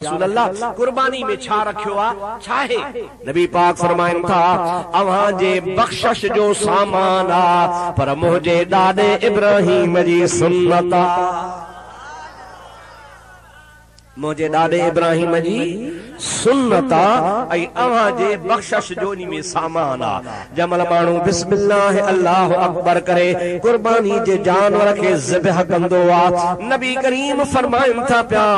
रसूल अल्लाह कुर्बानी में छा रखियो आ छा है। नबी पाक फरमाइन था अवां जे बख्शिश जो सामान आ पर मुझे ॾाॾे इब्राहिम जी सुन्नत आ, मुझे ॾाॾे इब्राहिम जी सुन्नत आ ऐं अवां जे बख्शिश जो इन में सामान आ। जमल माण्हू बिस्मिल्लाह अल्लाह अकबर करे कुर्बानी जे जानवर खे ज़िबह कंदो आ। नबी करीम फरमाइन था पिया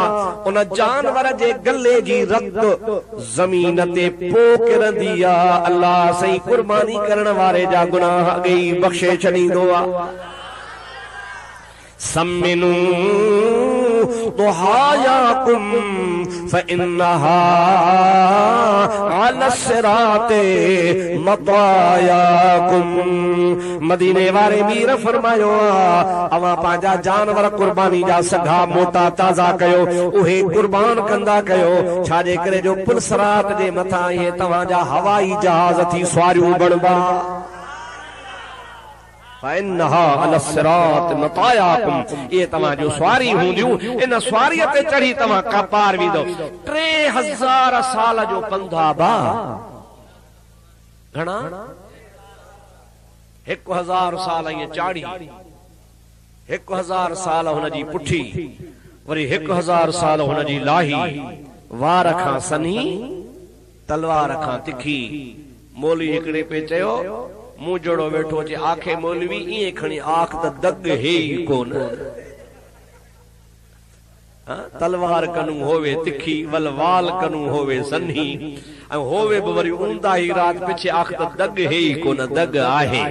उन जानवर जे गले जी रत ज़मीन ते पोकिरंदी आ, अल्लाह सही कुर्बानी करण वारे जा गुनाह अॻेई बख़्शे छॾींदो आ। सम्मिनू दुहायाकुम फइन्नहा अला सिराते मतायाकुम। मदीने वारे मीर फरमायो अवां पंहिंजा जानवर कुर्बानी जा सघा मोटा ताज़ा कयो, उहे कुर्बान कंदा कयो, छाजे करे जो पुलसरात जे मथां इहे तव्हांजा हवाई जहाज थी सवारियूं बणबा। ये तव्हां जो सवारी हूंदियूं, इन सवारीअ ते चढ़ी तव्हां का पार वेंदो। 3000 साल जो पंधा बा घणा 1000 साल ये चाड़ी, 1000 साल हुन जी पुठी, वरी 1000 साल हुन जी लाही, वार खां सनी तलवार खां तिखी। मौलवी हिकिड़े पे चयो मुंह जोड़ो वेठो अचे आखे मौलवी इएं खणी आख त दग है ही कोन। तलवार कनू होवे तिखी वल वाल कनू होवे सन्ही ऐं होवे बि वरी ऊंदा ई रात पिछे आख त दग है ही कोन, दग आहे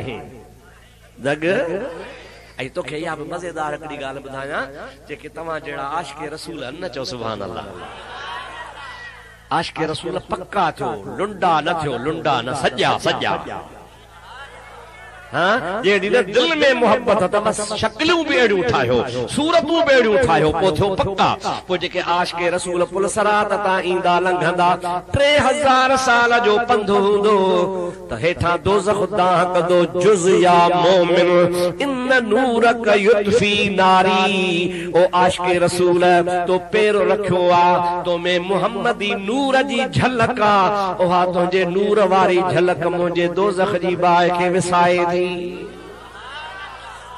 दग। ऐं तोखे इहा बि मज़ेदार हिकिड़ी ॻाल्हि ॿुधायां जेके तव्हां जहिड़ा आशिक़े रसूल न चओ सुभान अल्लाह। आशिक़े रसूल पक्का थियो, लुंडा न थियो, लुंडा न सॼा सॼा। जेड़ी दिल में मोहब्बत त बस शक्लूं भी अड़ियूं ठाहियो, सूरतूं भी अड़ियूं ठाहियो, पो थियो पक्का। पो जेके आशिक़े रसूल पुलसरात तां ईंदा लंघंदा 3000 साल जो पंधु हूंदो त हेठां दोज़ख दाह कंदो जुज़ या मोमिन इन नूरक युत्फी नारी। ओ आशिक़े रसूल तो पैर रखियो आ, तो में मुहम्मदी नूर जी झलक आ, उहा तुंहिंजे नूर वारी झलक मुंहिंजे दोज़ख जी बाहि खे विसाए थी।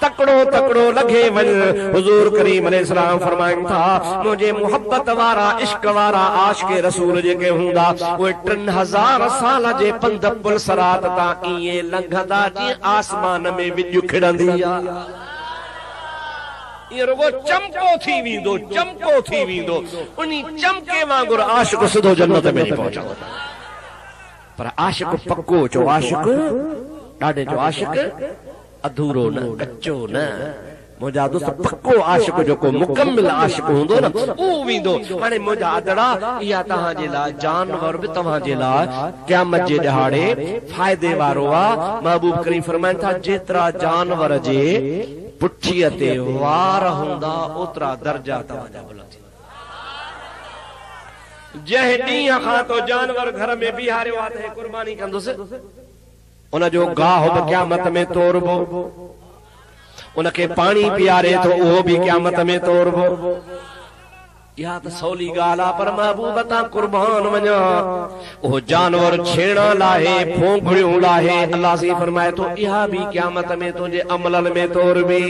तकड़ो तकड़ो लगे वल हुजूर करीम अलैहिस्सलाम फरमाइन था मुझे मोहब्बत वारा इश्क वारा आशिक़े रसूल जेके हूंदा उहे 3000 साल जे पंध पुलसरात तां इएं लंघंदा जीअं आसमान में विॼु खिड़ंदी आ। ये रुगो चमको थी वींदो, चमको थी वींदो, उनी चमके वांगुर आशिक़ सिधो जन्नत में पहुंचो। पर आशिक़ पक्को चो आशिक़ ॾाढे जो आशिक़ अधूरो न, कच्चो न। मुंहिंजा दोस्त पक्को आशिक़ जेको मुकम्मिल आशिक़ हूंदो न उहो वेंदो। हाणे मुंहिंजा आदड़ा इहा तव्हांजे लाइ जानवर बि तव्हांजे लाइ क़यामत जे ॾहाड़े फ़ाइदे वारो आहे। महबूब करीम फरमाइनि था जेतिरा जानवर जे पुठीअ ते वार हूंदा ओतिरा दर्जा तव्हांजा बुलंद। जंहिं ॾींहं खां तो जानवर घर में बीहारियो आहे त हे कुर्बानी कंदुसि, उन जो गाह बि क़यामत में तोड़बो, उनखे पाणी पीआरे तो उहो बि क़यामत में तोड़बो। इहा त सवली ॻाल्हि आहे, पर महबूब तां कुर्बान वञा उहो जानवर छेड़ा लाहे, फोंगड़ियूं लाहे, अल्लाह से फरमाए तो इहा बि क़यामत में तुंहिंजे अमलनि में तोड़बी।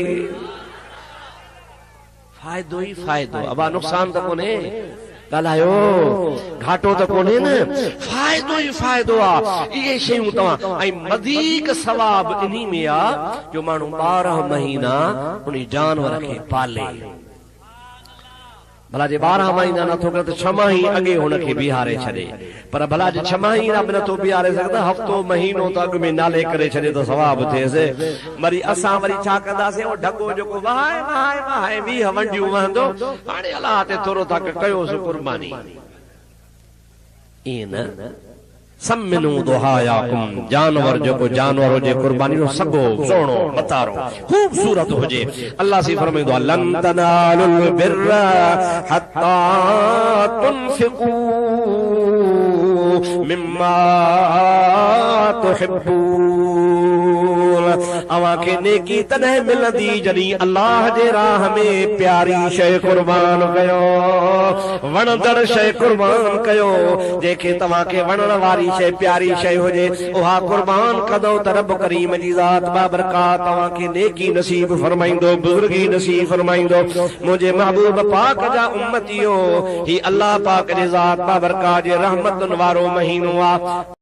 फ़ाइदो ई फ़ाइदो, अबा नुक़सान त कोन्हे, ॻाल्हायो घाटो त कोन्हे न, फ़ाइदो ई फ़ाइदो आहे। इहे शयूं तव्हां ऐं वधीक सवाब इन्ही में आहे जो माण्हू 12 महीना उन जानवर खे पाले। भला जे 12 महीना नथो करे त 6 माही अॻे हुनखे बीहारे छॾे, पर भला जे 6 महीना बि नथो बीहारे सघंदा, हफ़्तो महीनो त अॻु में नाले करे छॾे त सवाब थिएसि। वरी असां वरी छा कंदासीं, उहो ढको जेको वहाए वहाए वहाए 20 वंडियूं वहंदो, हाणे अलाह ते थोरो तक कयोसि कुर्बानी। ईअं न, सम्मिनू दुहायाकुम, जानवर जेको जानवर हुजे कुर्बानी जो सगो सोणो मतारो खूबसूरत हुजे। अल्लाह से फरमाईंदो आहे लन तनालुल बिर्रा हत्ता तुनफिकू मिम्मा तुहिब्बून। अवां खे नेकी तॾहिं मिलंदी जॾहिं अल्लाह जे राह में प्यारी शइ कुर्बान कयो, वणंदड़ शइ कुर्बान कयो। जंहिंखे तव्हांखे वणण वारी शइ प्यारी शइ हुजे उहा कुर्बान कंदो त रब करीम जी ज़ात बाबरकात तव्हांखे नेकी नसीब फरमाईंदो, बुज़ुर्गी नसीब फरमाईंदो। मुंहिंजे महबूब पाक जा उम्मतियो, ही अल्लाह पाक जी ज़ात बाबरकात जे रहमतुनि वारो महीनो आहे।